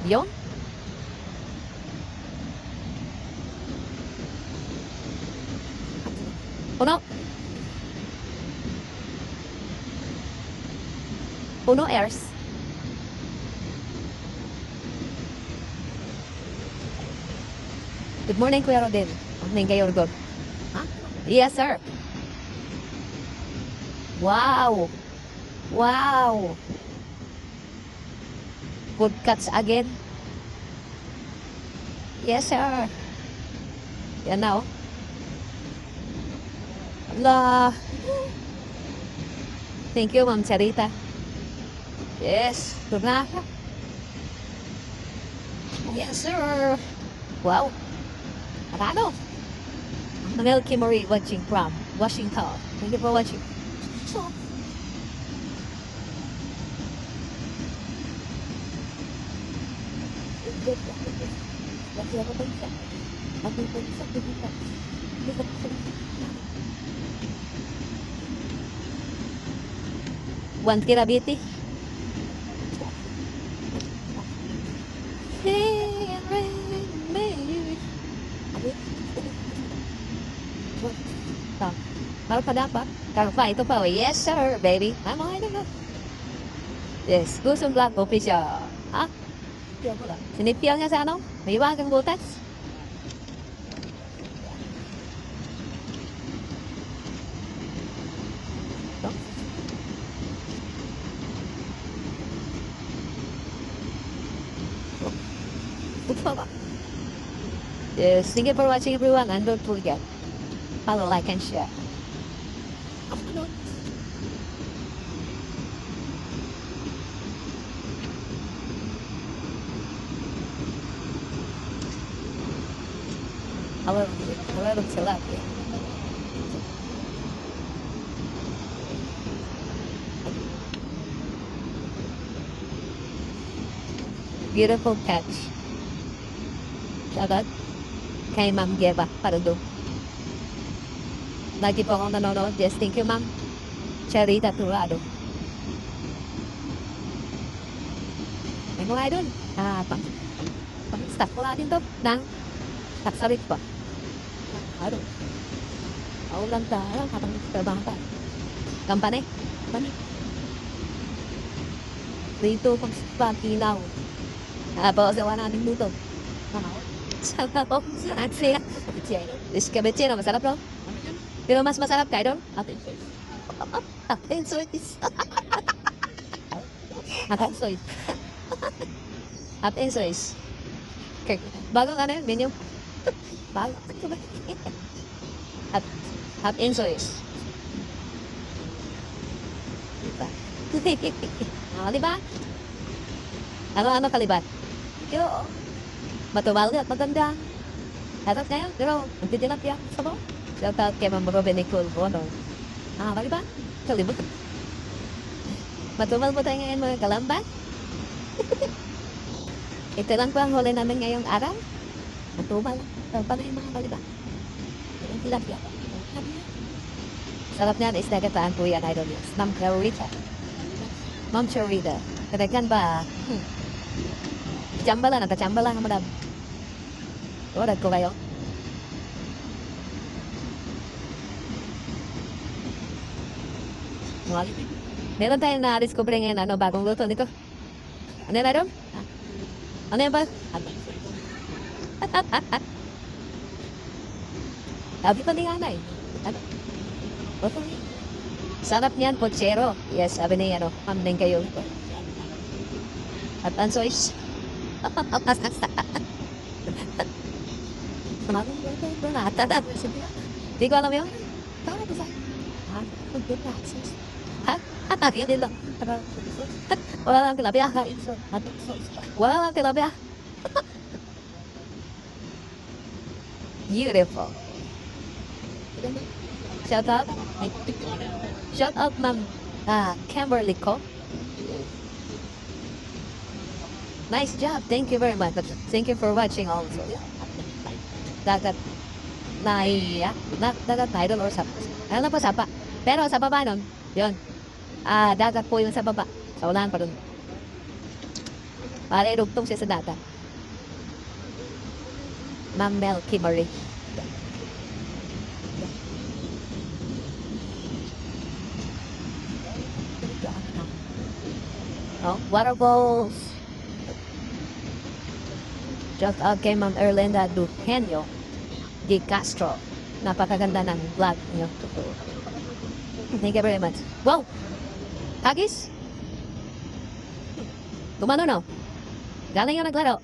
Yun. Puno. Puno airs. Good morning, Kuya Rodel. Morning kayo, Rodel. Huh? Yes, sir. Wow. Wow. Good cuts again. Yes, sir. Yan na, oh. Allah. Thank you, Ma'am Charita. Yes. Good na. Yes, sir. Wow. Ano? Melky Marie watching from Washington. Thank you for watching. One kirabiti. Baru pada apa? Kalau Pak itu Pak, yes sir, baby. I'm all right enough. Yes, Gusum Black official. Hah? Sini piangnya sa ano? May iwan kang butas? Yes, thank you for watching everyone and don't forget, follow, like, and share. Hello, tilapia. Beautiful catch. Shoutout kay Ma'am Geva Pardo. Lagi po akong nanonood. Yes, thank you, Ma'am Charita Turado. Ay mga idol, pang-stop ko natin to ng taksarit pa. Ano? Ako lang tayo, habang trabaho tayo. Kampane? Kampane? Dito pang pagkinaw. Bawasawa natin dito. Sarap po. Aksya. Escabeche, masarap bro. Pero mas masarap kayo doon? Atin sois. Atin sois. Atin sois. Okay. Bagong ano yun, menu? Bago. Atin sois. Diba? Ano kalibat? Yo. Matumal at maganda. Atat ngayon, pero magtitilapia sa mo. Shout out kay Ma'am Robin Nicole Bono. Diba? Kalibot. Matumal mo tayo ngayon mga kalamba. Ito lang po ang huli namin ngayong araw. Matumal. Paano yung mga kaliba? Yung tilapia. Sarap niyan is nagataan po yan, idol. Ma'am Charita. Ma'am Charita. Katakan ba? Chambalan, nagka-chambalan ang madam. Orad ko kayo. Meron tayong na-discover ngayon, bagong luto nito. Ano yan, madam? Ano yan ba? Sabi pa ni Anay. Sarap niyan, pochero. Yes, sabi ni Ma'am din kayo. At ansois. Di ko alam yun. Yun lang. Wala lang tilapia. Wala lang tilapia. Beautiful. Shout out. Shout out, Ma'am Kimberly Ko. Nice job. Thank you very much. Thank you for watching also. Dagat na dagat na idol or sapa. Ano na po sapa? Pero sa baba nun, yun. Dagat po yung sa baba. Sa unahan pa dun. Para irugtong siya sa data. Ma'am Melky Marie. Oh, water balls. Just out kay Ma'am Erlinda Duqueño de Castro. Napakaganda ng vlog niyo. Thank you very much. Wow! Hagis? Gumano no? Galing yung naglaro.